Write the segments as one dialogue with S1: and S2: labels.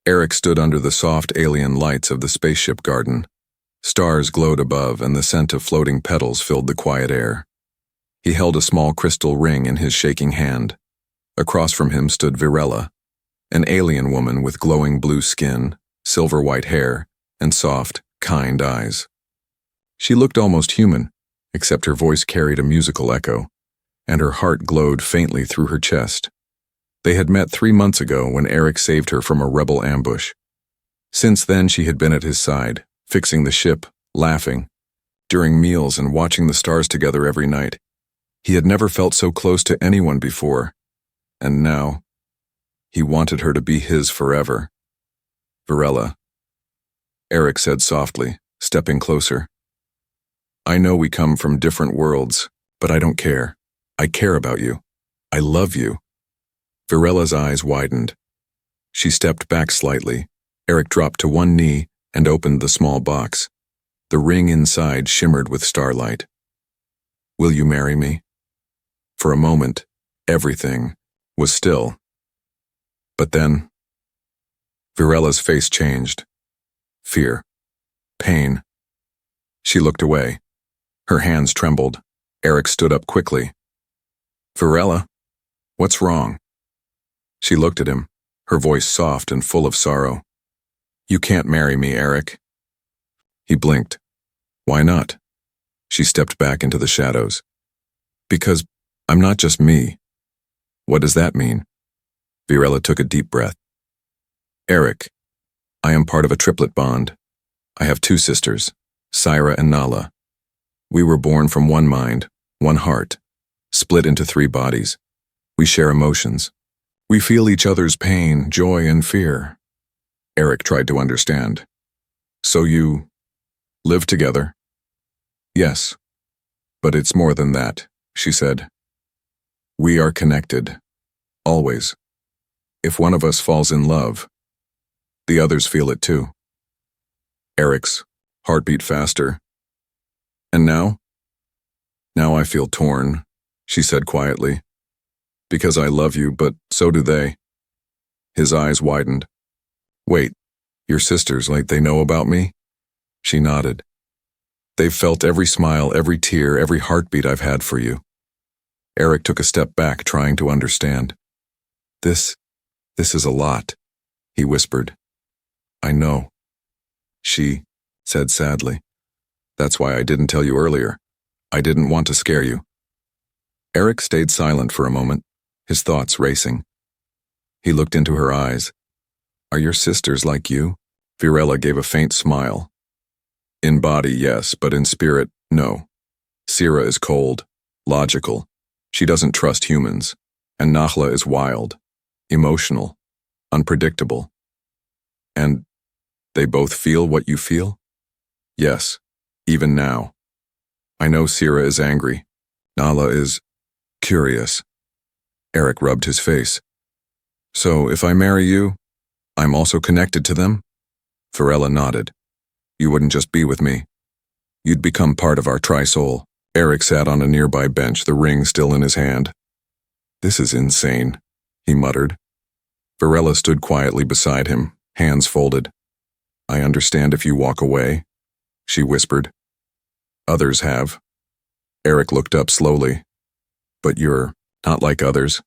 S1: Eric stood under the soft alien lights of the spaceship garden. Stars glowed above, and the scent of floating petals filled the quiet air. He held a small crystal ring in his shaking hand. Across from him stood Virella, an alien woman with glowing blue skin, silver-white hair, and soft, kind eyes. She looked almost human, except her voice carried a musical echo, and her heart glowed faintly through her chest. They had met 3 months ago when Eric saved her from a rebel ambush. Since then, she had been at his side, fixing the ship, laughing, during meals and watching the stars together every night. He had never felt so close to anyone before, and now, he wanted her to be his forever. Virella, Eric said softly, stepping closer. I know we come from different worlds, but I don't care. I care about you. I love you. Virella's eyes widened. She stepped back slightly. Eric dropped to one knee and opened the small box. The ring inside shimmered with starlight. Will you marry me? For a moment, everything was still. But then, Virella's face changed. Fear. Pain. She looked away. Her hands trembled. Eric stood up quickly. Virella, what's wrong? She looked at him, her voice soft and full of sorrow. You can't marry me, Eric. He blinked. Why not? She stepped back into the shadows. Because I'm not just me. What does that mean? Virella took a deep breath. Eric, I am part of a triplet bond. I have 2 sisters, Syra and Nala. We were born from one mind, one heart, split into 3 bodies. We share emotions. We feel each other's pain, joy, and fear. Eric tried to understand. So you live together? Yes, but it's more than that, she said. We are connected, always. If one of us falls in love, the others feel it too. Eric's heart beat faster. And now? Now I feel torn, she said quietly. Because I love you, but so do they. His eyes widened. Wait, your sisters, like they know about me? She nodded. They've felt every smile, every tear, every heartbeat I've had for you. Eric took a step back, trying to understand. This is a lot, he whispered. I know. She said sadly. That's why I didn't tell you earlier. I didn't want to scare you. Eric stayed silent for a moment, his thoughts racing. He looked into her eyes. Are your sisters like you? Virella gave a faint smile. In body, yes, but in spirit, no. Syra is cold, logical. She doesn't trust humans. And Nahla is wild, emotional, unpredictable. And they both feel what you feel? Yes, even now. I know Syra is angry. Nahla is curious. Eric rubbed his face. So if I marry you, I'm also connected to them? Virella nodded. You wouldn't just be with me. You'd become part of our tri-soul. Eric sat on a nearby bench, the ring still in his hand. This is insane, he muttered. Virella stood quietly beside him, hands folded. I understand if you walk away, she whispered. Others have. Eric looked up slowly. But you're not like others.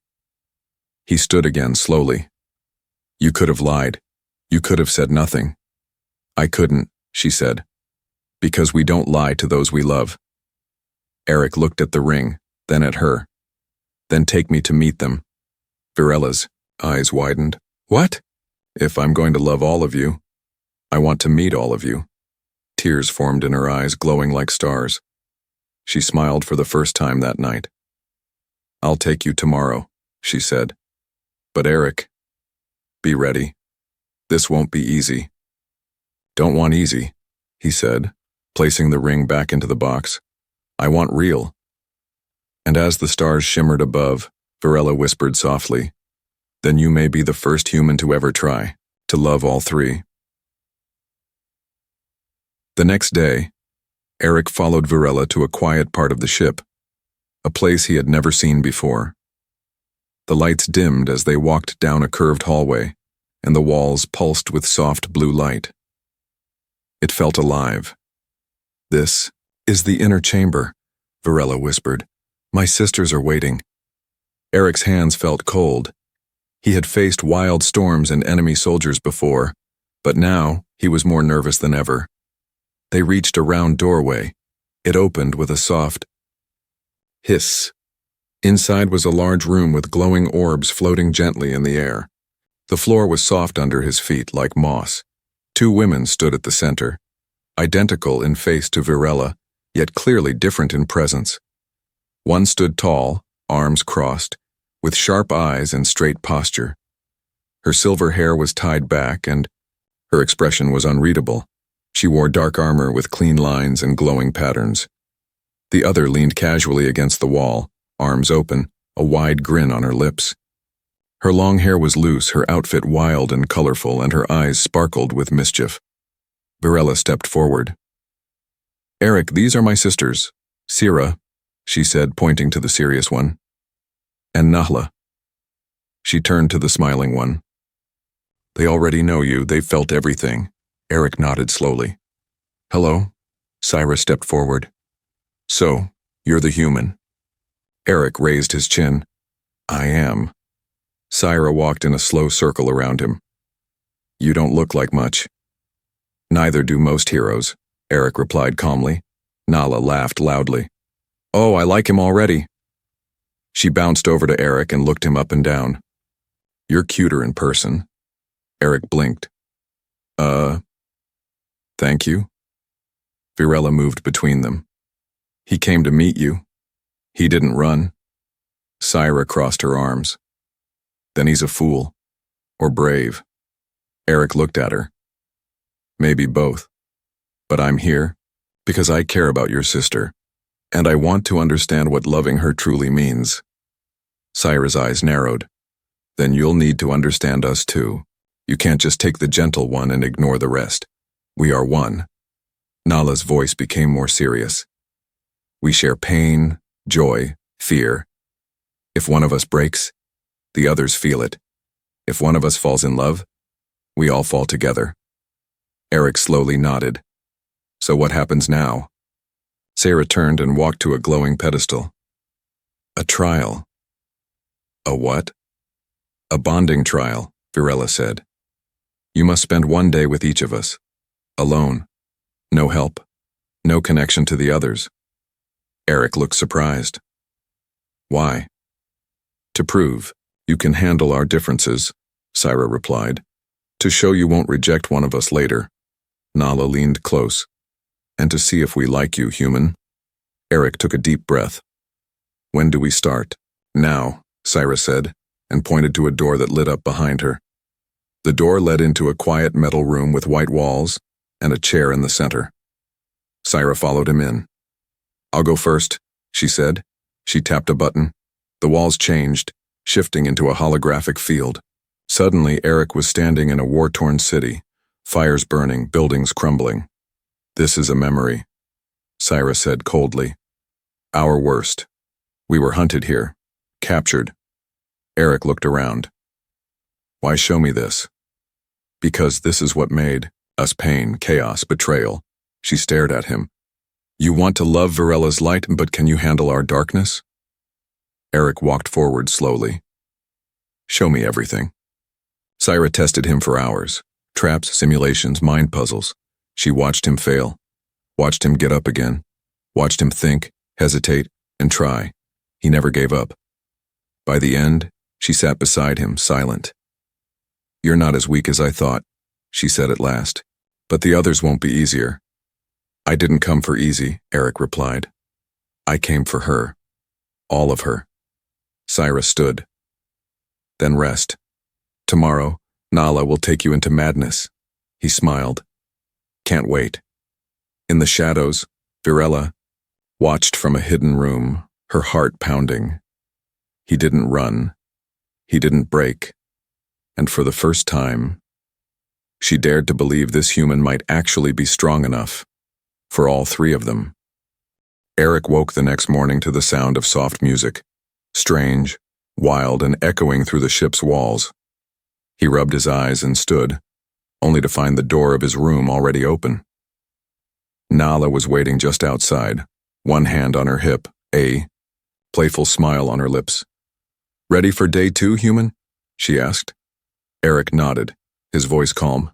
S1: He stood again slowly. You could have lied. You could have said nothing. I couldn't, she said. Because we don't lie to those we love. Eric looked at the ring, then at her. Then take me to meet them. Virella's eyes widened. What? If I'm going to love all of you, I want to meet all of you. Tears formed in her eyes, glowing like stars. She smiled for the first time that night. I'll take you tomorrow, she said. But Eric, be ready. This won't be easy. Don't want easy, he said, placing the ring back into the box. I want real. And as the stars shimmered above, Virella whispered softly, then you may be the first human to ever try to love all 3. The next day, Eric followed Virella to a quiet part of the ship, a place he had never seen before. The lights dimmed as they walked down a curved hallway, and the walls pulsed with soft blue light. It felt alive. "This is the inner chamber," Varela whispered. "My sisters are waiting." Eric's hands felt cold. He had faced wild storms and enemy soldiers before, but now he was more nervous than ever. They reached a round doorway. It opened with a soft hiss. Inside was a large room with glowing orbs floating gently in the air. The floor was soft under his feet, like moss. Two women stood at the center, identical in face to Varela, yet clearly different in presence. One stood tall, arms crossed, with sharp eyes and straight posture. Her silver hair was tied back, and her expression was unreadable. She wore dark armor with clean lines and glowing patterns. The other leaned casually against the wall, arms open, a wide grin on her lips. Her long hair was loose, her outfit wild and colorful, and her eyes sparkled with mischief. Varela stepped forward. "Eric, these are my sisters. Sira," she said, pointing to the serious one. "And Nahla." She turned to the smiling one. "They already know you, they've felt everything." Eric nodded slowly. "Hello?" Sira stepped forward. "So, you're the human." Eric raised his chin. "I am." Sira walked in a slow circle around him. "You don't look like much." "Neither do most heroes," Eric replied calmly. Nahla laughed loudly. "Oh, I like him already." She bounced over to Eric and looked him up and down. "You're cuter in person." Eric blinked. Thank you." Varela moved between them. "He came to meet you. He didn't run." Sira crossed her arms. "Then he's a fool. Or brave." Eric looked at her. "Maybe both. But I'm here because I care about your sister, and I want to understand what loving her truly means." Sira's eyes narrowed. "Then you'll need to understand us too. You can't just take the gentle one and ignore the rest. We are one." Nahla's voice became more serious. "We share pain, joy, fear. If one of us breaks, the others feel it. If one of us falls in love, we all fall together." Eric slowly nodded. "So what happens now?" Sira turned and walked to a glowing pedestal. "A trial." "A what?" "A bonding trial," Varela said. "You must spend one day with each of us. Alone. No help. No connection to the others." Eric looked surprised. "Why?" "To prove you can handle our differences," Sira replied. "To show you won't reject one of us later." Nahla leaned close. "And to see if we like you, human." Eric took a deep breath. "When do we start?" "Now," Sira said, and pointed to a door that lit up behind her. The door led into a quiet metal room with white walls and a chair in the center. Sira followed him in. "I'll go first," she said. She tapped a button. The walls changed, shifting into a holographic field. Suddenly, Eric was standing in a war-torn city, fires burning, buildings crumbling. "This is a memory," Sira said coldly. "Our worst. We were hunted here, captured." Eric looked around. "Why show me this?" "Because this is what made us pain, chaos, betrayal." She stared at him. "You want to love Varela's light, but can you handle our darkness?" Eric walked forward slowly. "Show me everything." Sira tested him for hours. Traps, simulations, mind puzzles. She watched him fail, watched him get up again, watched him think, hesitate, and try. He never gave up. By the end, she sat beside him, silent. "You're not as weak as I thought," she said at last. "But the others won't be easier." "I didn't come for easy," Eric replied. "I came for her. All of her." Sira stood. "Then rest. Tomorrow, Nahla will take you into madness." He smiled. "Can't wait." In the shadows, Varela watched from a hidden room, her heart pounding. He didn't run. He didn't break. And for the first time, she dared to believe this human might actually be strong enough for all three of them. Eric woke the next morning to the sound of soft music, strange, wild, and echoing through the ship's walls. He rubbed his eyes and stood, only to find the door of his room already open. Nala was waiting just outside, one hand on her hip, a playful smile on her lips. "Ready for day 2, human?" she asked. Eric nodded, his voice calm.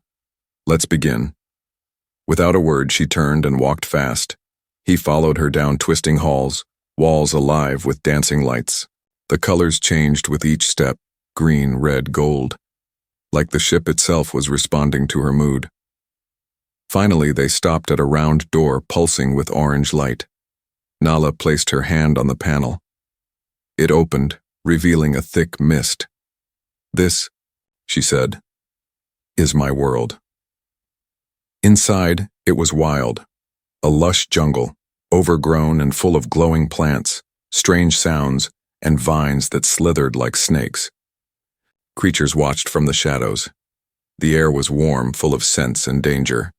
S1: "Let's begin." Without a word, she turned and walked fast. He followed her down twisting halls, walls alive with dancing lights. The colors changed with each step, green, red, gold, like the ship itself was responding to her mood. Finally, they stopped at a round door pulsing with orange light. Nala placed her hand on the panel. It opened, revealing a thick mist. "This," she said, "is my world." Inside, it was wild. A lush jungle, overgrown and full of glowing plants, strange sounds, and vines that slithered like snakes. Creatures watched from the shadows. The air was warm, full of scents and danger.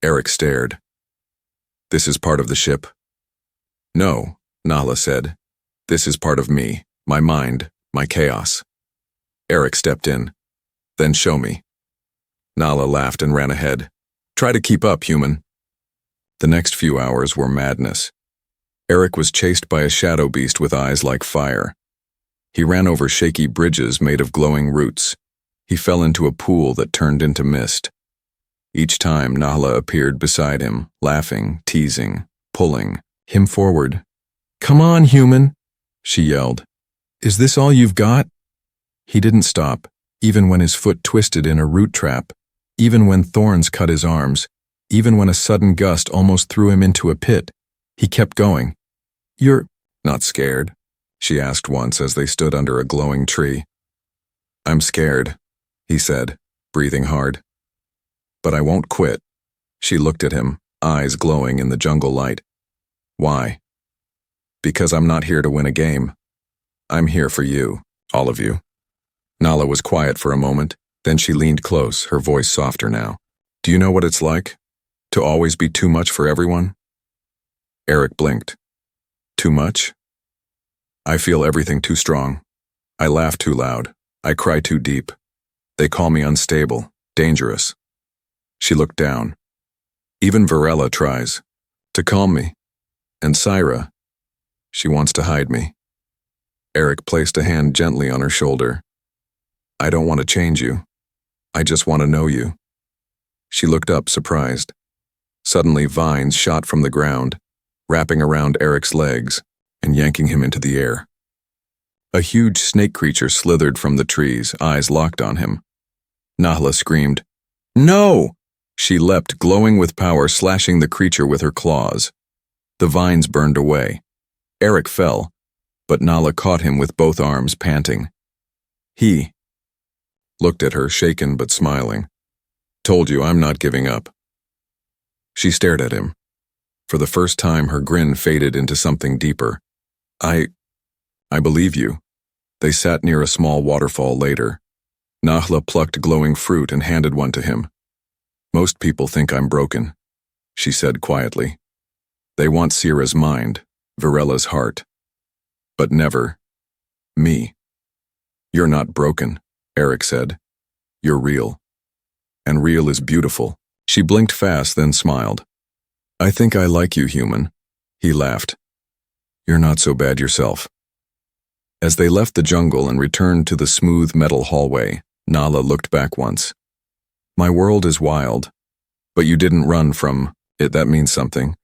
S1: Eric stared. "This is part of the ship?" "No," Nala said. "This is part of me, my mind, my chaos." Eric stepped in. "Then show me." Nala laughed and ran ahead. "Try to keep up, human." The next few hours were madness. Eric was chased by a shadow beast with eyes like fire. He ran over shaky bridges made of glowing roots. He fell into a pool that turned into mist. Each time, Nala appeared beside him, laughing, teasing, pulling him forward. "Come on, human," she yelled. "Is this all you've got?" He didn't stop, even when his foot twisted in a root trap, even when thorns cut his arms, even when a sudden gust almost threw him into a pit. He kept going. "You're not scared?" she asked once as they stood under a glowing tree. "I'm scared," he said, breathing hard. "But I won't quit." She looked at him, eyes glowing in the jungle light. "Why?" "Because I'm not here to win a game. I'm here for you, all of you." Nala was quiet for a moment, then she leaned close, her voice softer now. "Do you know what it's like? To always be too much for everyone?" Eric blinked. "Too much?" "I feel everything too strong. I laugh too loud. I cry too deep. They call me unstable, dangerous." She looked down. "Even Varela tries to calm me. And Syra, she wants to hide me." Eric placed a hand gently on her shoulder. "I don't want to change you. I just want to know you." She looked up, surprised. Suddenly, vines shot from the ground, wrapping around Eric's legs and yanking him into the air. A huge snake creature slithered from the trees, eyes locked on him. Nahla screamed, "No!" She leapt, glowing with power, slashing the creature with her claws. The vines burned away. Eric fell, but Nala caught him with both arms, panting. He looked at her, shaken but smiling. "Told you I'm not giving up." She stared at him. For the first time, her grin faded into something deeper. I believe you." They sat near a small waterfall later. Nahla plucked glowing fruit and handed one to him. "Most people think I'm broken," she said quietly. "They want Sira's mind, Varela's heart. But never me." "You're not broken," Eric said. "You're real. And real is beautiful." She blinked fast, then smiled. "I think I like you, human." He laughed. "You're not so bad yourself." As they left the jungle and returned to the smooth metal hallway, Nala looked back once. "My world is wild, but you didn't run from it. That means something."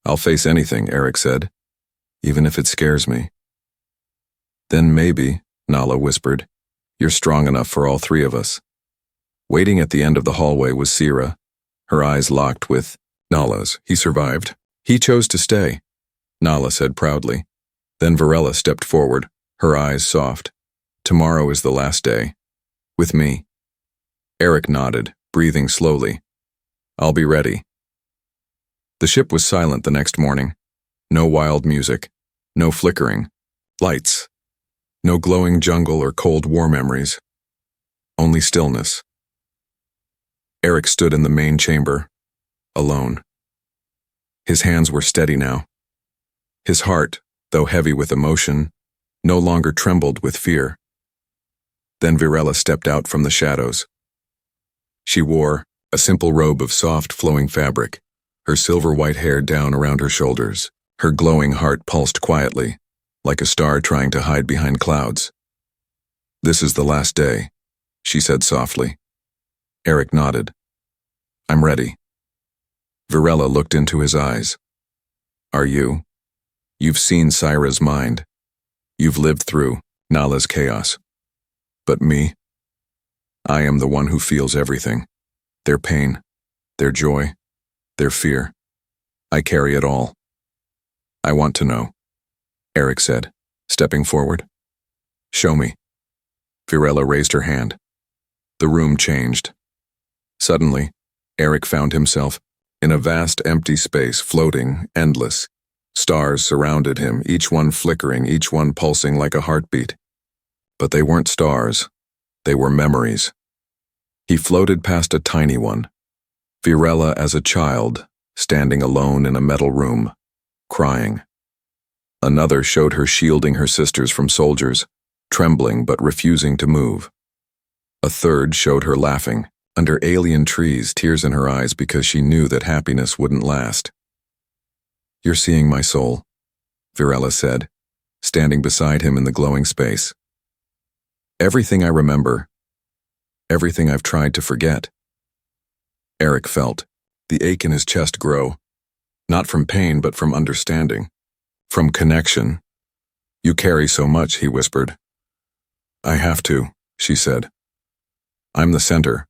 S1: "I'll face anything," Eric said, "even if it scares me." "Then maybe," Nala whispered, "you're strong enough for all three of us." Waiting at the end of the hallway was Sira, her eyes locked with Nala's. "He survived. He chose to stay," Nala said proudly. Then Varela stepped forward, her eyes soft. "Tomorrow is the last day. With me." Eric nodded, breathing slowly. "I'll be ready." The ship was silent the next morning. No wild music, no flickering lights, no glowing jungle or cold war memories. Only stillness. Eric stood in the main chamber, alone. His hands were steady now. His heart, though heavy with emotion, no longer trembled with fear. Then Virella stepped out from the shadows. She wore a simple robe of soft, flowing fabric, her silver-white hair down around her shoulders. Her glowing heart pulsed quietly, like a star trying to hide behind clouds. "This is the last day," she said softly. Eric nodded. "I'm ready." Virella looked into his eyes. "Are you? You've seen Syra's mind. You've lived through Nala's chaos. But me? I am the one who feels everything. Their pain, their joy, their fear. I carry it all. I want to know," Eric said, stepping forward. "Show me." Virella raised her hand. The room changed. Suddenly, Eric found himself in a vast empty space, floating, endless. Stars surrounded him, each one flickering, each one pulsing like a heartbeat. But they weren't stars. They were memories. He floated past a tiny one. Virella as a child, standing alone in a metal room, crying. Another showed her shielding her sisters from soldiers, trembling but refusing to move. A third showed her laughing, under alien trees, tears in her eyes because she knew that happiness wouldn't last. "You're seeing my soul," Virella said, standing beside him in the glowing space. "Everything I remember, everything I've tried to forget." Eric felt the ache in his chest grow, not from pain but from understanding, from connection. "You carry so much," he whispered. "I have to," she said. "I'm the center.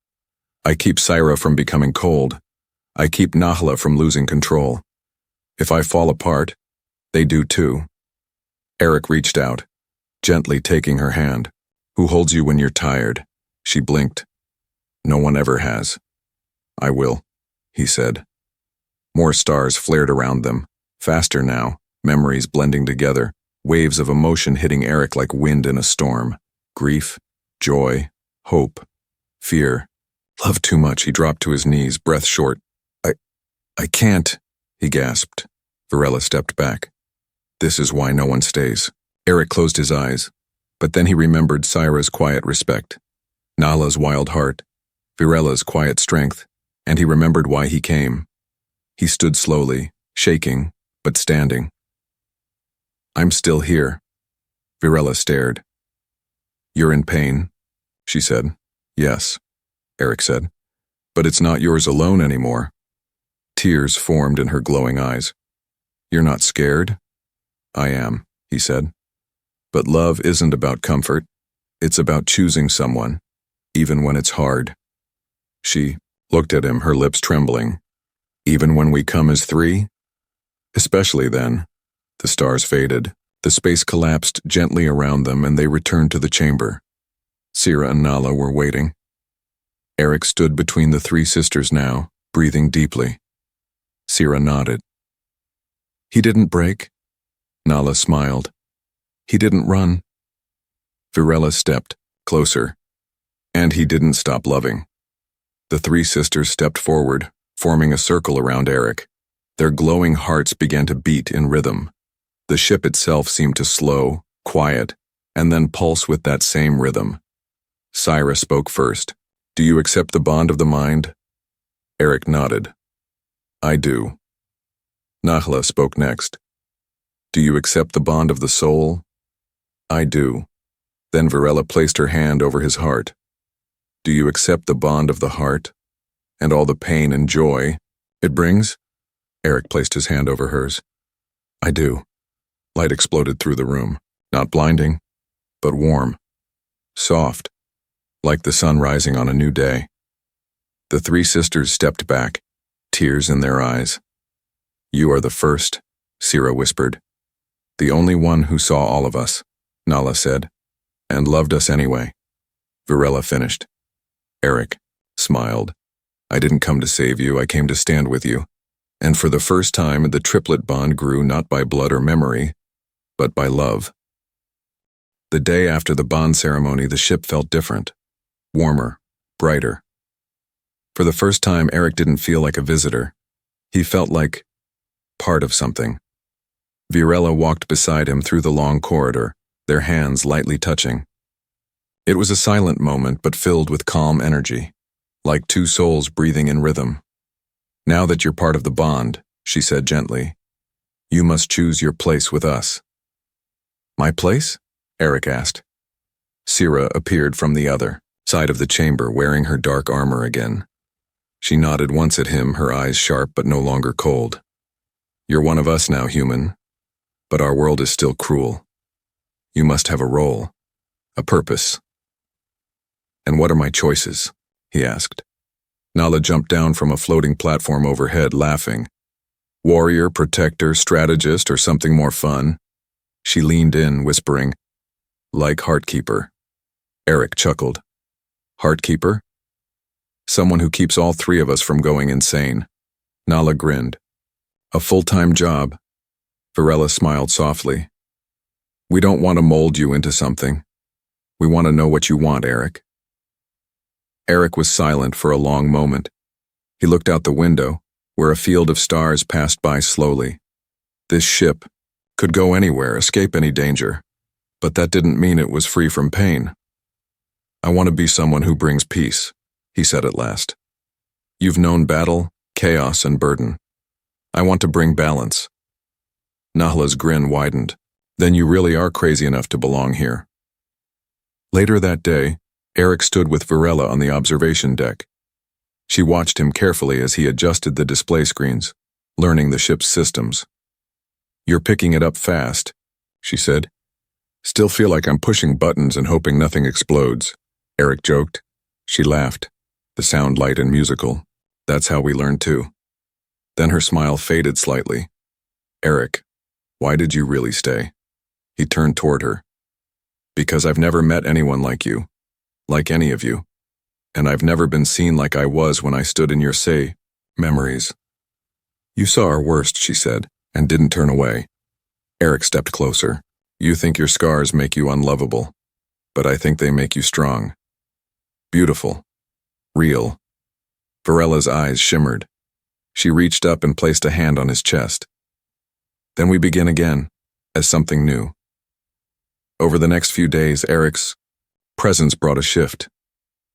S1: I keep Syra from becoming cold. I keep Nahla from losing control. If I fall apart, they do too." Eric reached out, gently taking her hand. "Who holds you when you're tired?" She blinked. "No one ever has." "I will," he said. More stars flared around them, faster now, memories blending together, waves of emotion hitting Eric like wind in a storm. Grief, joy, hope, fear. "Love too much," he dropped to his knees, breath short. I can't," he gasped. Virella stepped back. "This is why no one stays." Eric closed his eyes, but then he remembered Syra's quiet respect, Nala's wild heart, Virella's quiet strength, and he remembered why he came. He stood slowly, shaking, but standing. "I'm still here." Virella stared. "You're in pain," she said. "Yes," Eric said. "But it's not yours alone anymore." Tears formed in her glowing eyes. "You're not scared?" "I am," he said. "But love isn't about comfort. It's about choosing someone, even when it's hard." She looked at him, her lips trembling. "Even when we come as three?" "Especially then." The stars faded. The space collapsed gently around them and they returned to the chamber. Syra and Nala were waiting. Eric stood between the three sisters now, breathing deeply. Syra nodded. "He didn't break." Nala smiled. "He didn't run." Virella stepped closer. "And he didn't stop loving." The three sisters stepped forward, forming a circle around Eric. Their glowing hearts began to beat in rhythm. The ship itself seemed to slow, quiet, and then pulse with that same rhythm. Syra spoke first. "Do you accept the bond of the mind?" Eric nodded. "I do." Nahla spoke next. "Do you accept the bond of the soul?" "I do." Then Virella placed her hand over his heart. "Do you accept the bond of the heart? And all the pain and joy it brings?" Eric placed his hand over hers. "I do." Light exploded through the room, not blinding, but warm, soft, like the sun rising on a new day. The three sisters stepped back, tears in their eyes. "You are the first," Syra whispered. "The only one who saw all of us," Nala said, "and loved us anyway." Virella finished. Eric smiled. "I didn't come to save you, I came to stand with you." And for the first time, the triplet bond grew not by blood or memory, but by love. The day after the bond ceremony, the ship felt different, warmer, brighter. For the first time, Eric didn't feel like a visitor. He felt like part of something. Virella walked beside him through the long corridor, their hands lightly touching. It was a silent moment but filled with calm energy, like two souls breathing in rhythm. "Now that you're part of the bond," she said gently, "you must choose your place with us." "My place?" Eric asked. Sira appeared from the other side of the chamber wearing her dark armor again. She nodded once at him, her eyes sharp but no longer cold. "You're one of us now, human. But our world is still cruel. You must have a role, a purpose." "And what are my choices?" he asked. Nala jumped down from a floating platform overhead, laughing. "Warrior, protector, strategist, or something more fun?" She leaned in, whispering, "Like Heartkeeper." Eric chuckled. "Heartkeeper? Someone who keeps all three of us from going insane." Nala grinned. "A full-time job." Varela smiled softly. "We don't want to mold you into something. We want to know what you want, Eric." Eric was silent for a long moment. He looked out the window, where a field of stars passed by slowly. This ship could go anywhere, escape any danger, but that didn't mean it was free from pain. "I want to be someone who brings peace," he said at last. "You've known battle, chaos, and burden. I want to bring balance." Nahla's grin widened. "Then you really are crazy enough to belong here." Later that day, Eric stood with Varela on the observation deck. She watched him carefully as he adjusted the display screens, learning the ship's systems. "You're picking it up fast," she said. "Still feel like I'm pushing buttons and hoping nothing explodes," Eric joked. She laughed, the sound light and musical. "That's how we learn too." Then her smile faded slightly. "Eric, why did you really stay?" He turned toward her. "Because I've never met anyone like you, like any of you, and I've never been seen like I was when I stood in your memories." "You saw our worst," she said, and didn't turn away. Eric stepped closer. "You think your scars make you unlovable, but I think they make you strong. Beautiful. Real." Varela's eyes shimmered. She reached up and placed a hand on his chest. "Then we begin again, as something new." Over the next few days, Eric's presence brought a shift.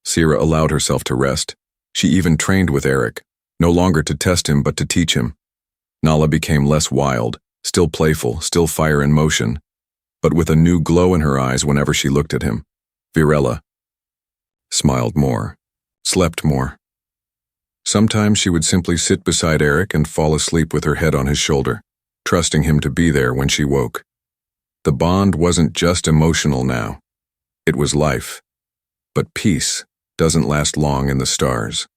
S1: Sira allowed herself to rest. She even trained with Eric, no longer to test him but to teach him. Nala became less wild, still playful, still fire in motion, but with a new glow in her eyes whenever she looked at him. Varela smiled more, slept more. Sometimes she would simply sit beside Eric and fall asleep with her head on his shoulder, trusting him to be there when she woke. The bond wasn't just emotional now. It was life. But peace doesn't last long in the stars.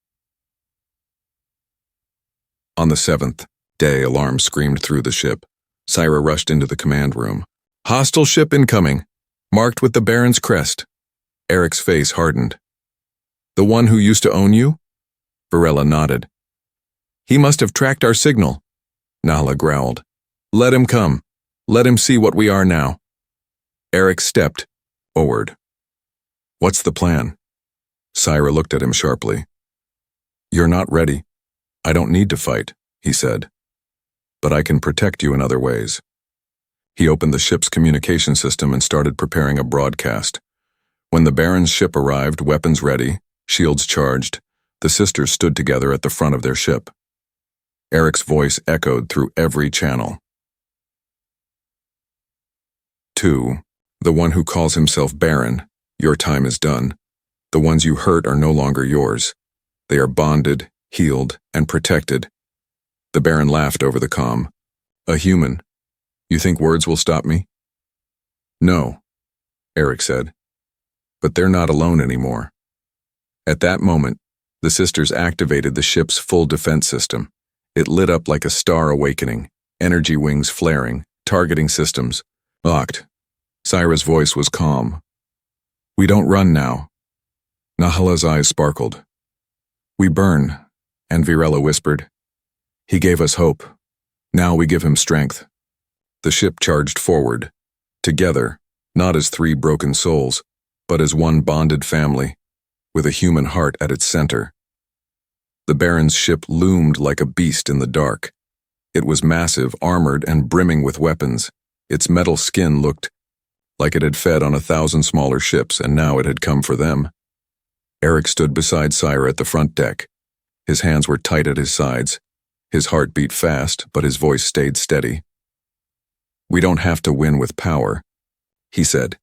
S1: On the 7th day, alarms screamed through the ship. Sira rushed into the command room. "Hostile ship incoming, marked with the Baron's crest." Eric's face hardened. "The one who used to own you?" Varela nodded. "He must have tracked our signal." Nala growled. "Let him come. Let him see what we are now." Eric stepped forward. "What's the plan?" Sira looked at him sharply. "You're not ready. I don't need to fight," he said. "But I can protect you in other ways." He opened the ship's communication system and started preparing a broadcast. When the Baron's ship arrived, weapons ready, shields charged, the sisters stood together at the front of their ship. Eric's voice echoed through every channel. "2. The one who calls himself Baron, your time is done. The ones you hurt are no longer yours. They are bonded, healed, and protected." The Baron laughed over the comm. "A human. You think words will stop me?" "No," Eric said. "But they're not alone anymore." At that moment, the sisters activated the ship's full defense system. It lit up like a star awakening, energy wings flaring, targeting systems locked. Sira's voice was calm. "We don't run now." Nahla's eyes sparkled. "We burn," and Varela whispered. "He gave us hope. Now we give him strength." The ship charged forward, together, not as three broken souls, but as one bonded family, with a human heart at its center. The Baron's ship loomed like a beast in the dark. It was massive, armored, and brimming with weapons. Its metal skin looked like it had fed on 1,000 smaller ships and now it had come for them. Eric stood beside Syra at the front deck. His hands were tight at his sides. His heart beat fast, but his voice stayed steady. "We don't have to win with power," he said.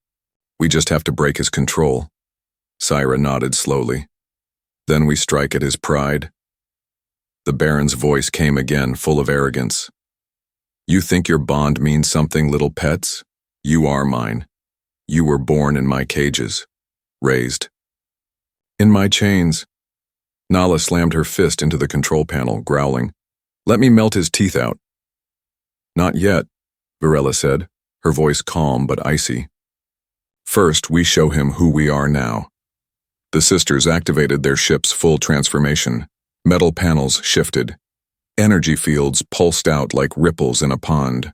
S1: "We just have to break his control." Syra nodded slowly. "Then we strike at his pride." The Baron's voice came again, full of arrogance. "You think your bond means something, little pets? You are mine. You were born in my cages, raised in my chains." Nala slammed her fist into the control panel, growling, "Let me melt his teeth out." "Not yet," Varela said, her voice calm but icy. "First, we show him who we are now." The sisters activated their ship's full transformation. Metal panels shifted. Energy fields pulsed out like ripples in a pond.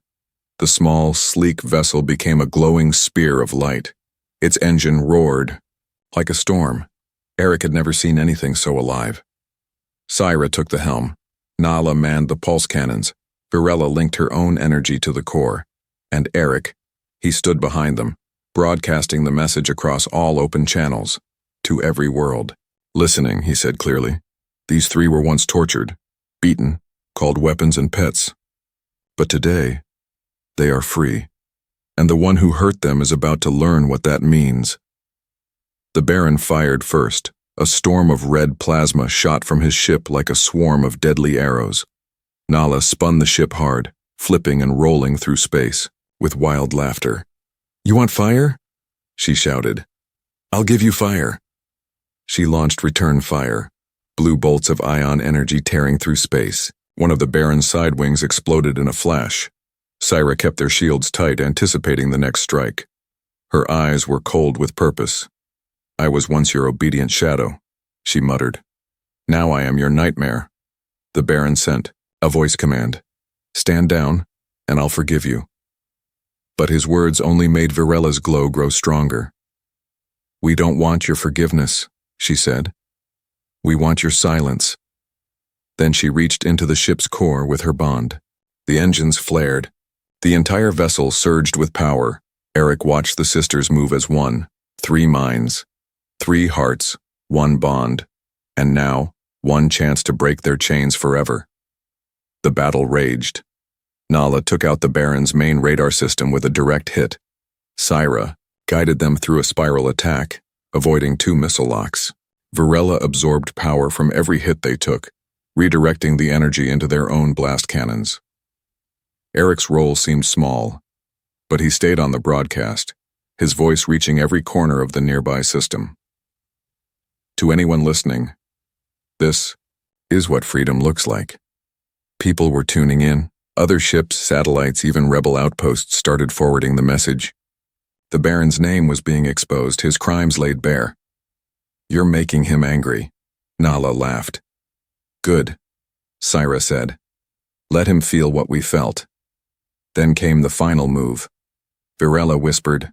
S1: The small, sleek vessel became a glowing spear of light. Its engine roared like a storm. Eric had never seen anything so alive. Syra took the helm. Nala manned the pulse cannons. Varela linked her own energy to the core. And Eric, he stood behind them, broadcasting the message across all open channels, to every world. "Listening," he said clearly. "These three were once tortured, beaten, called weapons and pets. But today, they are free. And the one who hurt them is about to learn what that means." The Baron fired first. A storm of red plasma shot from his ship like a swarm of deadly arrows. Nala spun the ship hard, flipping and rolling through space, with wild laughter. "You want fire?" she shouted. "I'll give you fire." She launched return fire, blue bolts of ion energy tearing through space. One of the Baron's side wings exploded in a flash. Syra kept their shields tight, anticipating the next strike. Her eyes were cold with purpose. "I was once your obedient shadow," she muttered. "Now I am your nightmare." The Baron sent a voice command. "Stand down, and I'll forgive you." But his words only made Varela's glow grow stronger. "We don't want your forgiveness," she said. "We want your silence." Then she reached into the ship's core with her bond. The engines flared. The entire vessel surged with power. Eric watched the sisters move as one. 3 minds. 3 hearts, 1 bond, and now, 1 chance to break their chains forever. The battle raged. Nala took out the Baron's main radar system with a direct hit. Syra guided them through a spiral attack, avoiding 2 missile locks. Varela absorbed power from every hit they took, redirecting the energy into their own blast cannons. Eric's role seemed small, but he stayed on the broadcast, his voice reaching every corner of the nearby system. To anyone listening, this is what freedom looks like. People were tuning in. Other ships, satellites, even rebel outposts started forwarding the message. The Baron's name was being exposed, his crimes laid bare. "You're making him angry," Nala laughed. "Good," Syra said. "Let him feel what we felt." Then came the final move. Varela whispered,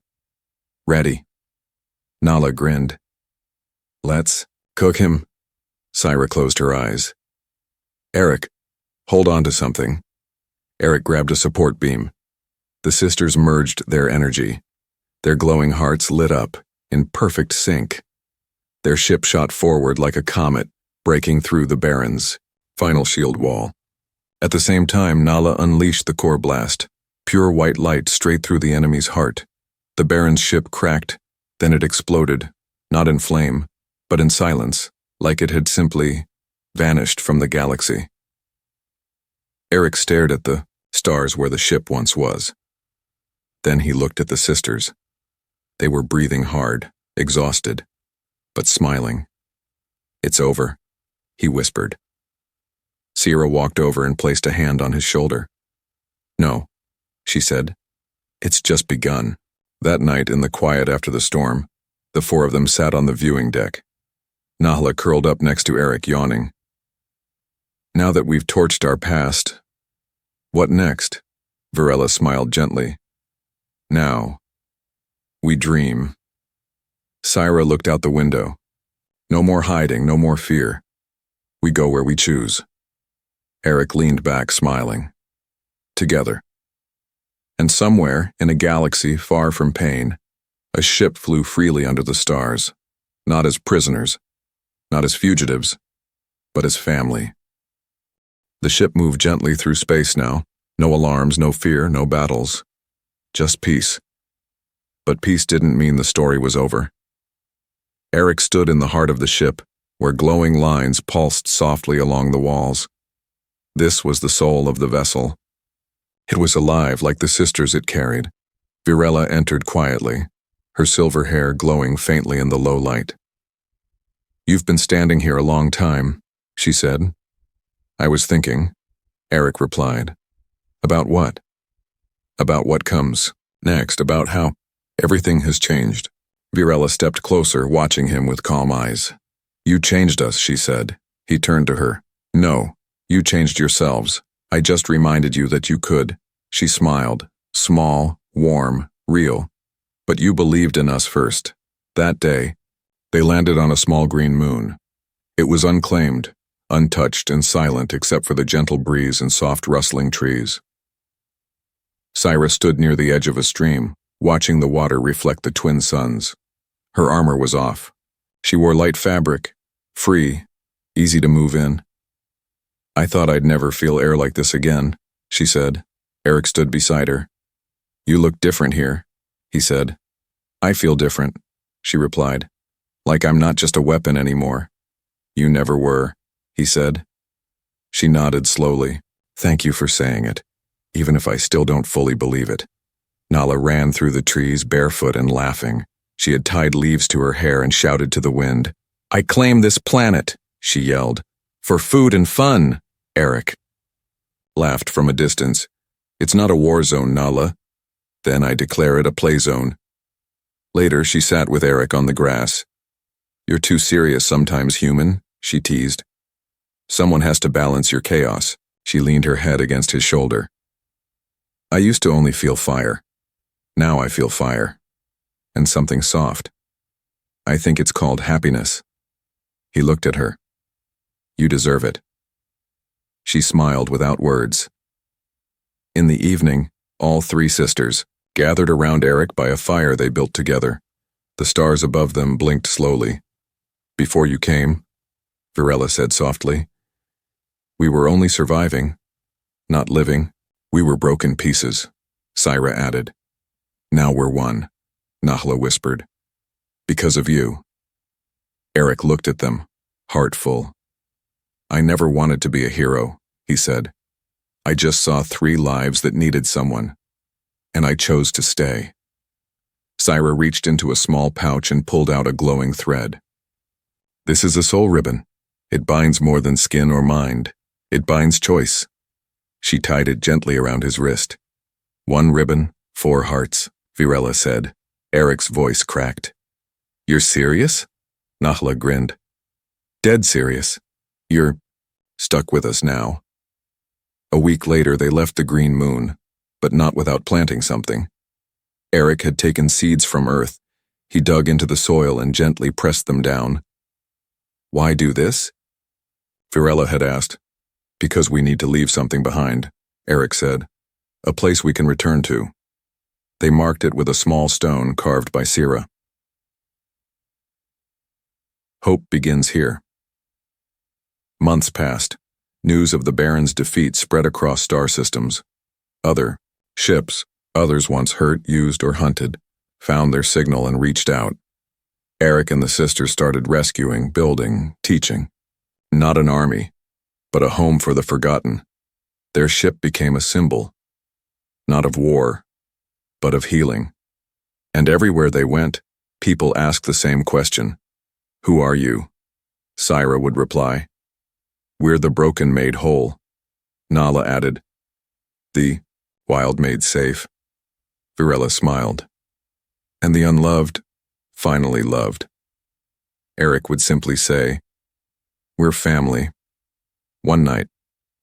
S1: "Ready." Nala grinned. "Let's cook him." Syra closed her eyes. "Eric, hold on to something." Eric grabbed a support beam. The sisters merged their energy. Their glowing hearts lit up, in perfect sync. Their ship shot forward like a comet, breaking through the Baron's final shield wall. At the same time, Nala unleashed the core blast, pure white light straight through the enemy's heart. The Baron's ship cracked, then it exploded, not in flame, but in silence, like it had simply vanished from the galaxy. Eric stared at the stars where the ship once was. Then he looked at the sisters. They were breathing hard, exhausted, but smiling. "It's over," he whispered. Syra walked over and placed a hand on his shoulder. "No," she said. "It's just begun." That night, in the quiet after the storm, the 4 of them sat on the viewing deck. Nala curled up next to Eric, yawning. "Now that we've torched our past, what next?" Varela smiled gently. "Now, we dream." Syra looked out the window. "No more hiding, no more fear. We go where we choose." Eric leaned back, smiling. "Together." And somewhere, in a galaxy far from pain, a ship flew freely under the stars, not as prisoners, not as fugitives, but as family. The ship moved gently through space now, no alarms, no fear, no battles, just peace. But peace didn't mean the story was over. Eric stood in the heart of the ship, where glowing lines pulsed softly along the walls. This was the soul of the vessel. It was alive like the sisters it carried. Virella entered quietly, her silver hair glowing faintly in the low light. "You've been standing here a long time," she said. "I was thinking," Eric replied. "About what?" "About what comes next, about how everything has changed." Virella stepped closer, watching him with calm eyes. "You changed us," she said. He turned to her. "No, you changed yourselves. I just reminded you that you could." She smiled, small, warm, real. "But you believed in us first." That day, they landed on a small green moon. It was unclaimed, untouched and silent except for the gentle breeze and soft rustling trees. Syra stood near the edge of a stream, watching the water reflect the twin suns. Her armor was off. She wore light fabric, free, easy to move in. "I thought I'd never feel air like this again," she said. Eric stood beside her. "You look different here," he said. "I feel different," she replied. "Like I'm not just a weapon anymore." "You never were," he said. She nodded slowly. "Thank you for saying it, even if I still don't fully believe it." Nala ran through the trees barefoot and laughing. She had tied leaves to her hair and shouted to the wind. "I claim this planet," she yelled. "For food and fun." Eric laughed from a distance. "It's not a war zone, Nala. Then I declare it a play zone." Later, she sat with Eric on the grass. "You're too serious sometimes, human," she teased. "Someone has to balance your chaos." She leaned her head against his shoulder. "I used to only feel fire. Now I feel fire. And something soft. I think it's called happiness." He looked at her. "You deserve it." She smiled without words. In the evening, all three sisters gathered around Eric by a fire they built together. The stars above them blinked slowly. "Before you came," Virella said softly, "we were only surviving, not living. We were broken pieces," Syra added. "Now we're one," Nahla whispered. "Because of you." Eric looked at them, heart full. "I never wanted to be a hero," he said. "I just saw 3 lives that needed someone, and I chose to stay." Syra reached into a small pouch and pulled out a glowing thread. "This is a soul ribbon. It binds more than skin or mind. It binds choice." She tied it gently around his wrist. "1 ribbon, 4 hearts," Virella said. Eric's voice cracked. "You're serious?" Nahla grinned. "Dead serious. You're stuck with us now." A week later, they left the green moon, but not without planting something. Eric had taken seeds from Earth. He dug into the soil and gently pressed them down. "Why do this?" Virella had asked. "Because we need to leave something behind," Eric said. "A place we can return to." They marked it with a small stone carved by Syra. Hope begins here. Months passed. News of the Baron's defeat spread across star systems. Other ships, others once hurt, used, or hunted, found their signal and reached out. Eric and the sisters started rescuing, building, teaching. Not an army, but a home for the forgotten. Their ship became a symbol, not of war, but of healing. And everywhere they went, people asked the same question. "Who are you?" Syra would reply. "We're the broken made whole." Nala added, "The wild made safe." Virella smiled. "And the unloved finally loved." Eric would simply say, "We're family." One night,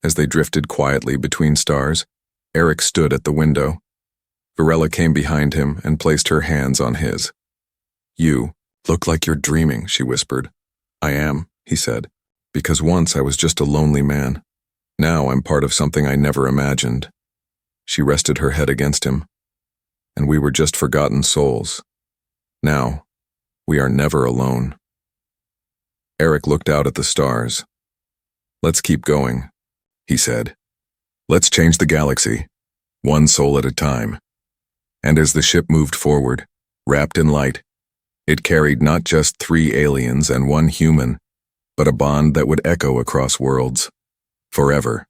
S1: as they drifted quietly between stars, Eric stood at the window. Virella came behind him and placed her hands on his. "You look like you're dreaming," she whispered. "I am," he said, "because once I was just a lonely man. Now I'm part of something I never imagined." She rested her head against him. And we were just forgotten souls. Now, we are never alone. Eric looked out at the stars. Let's keep going, he said. Let's change the galaxy, one soul at a time. And as the ship moved forward, wrapped in light, it carried not just 3 aliens and 1 human, but a bond that would echo across worlds, forever.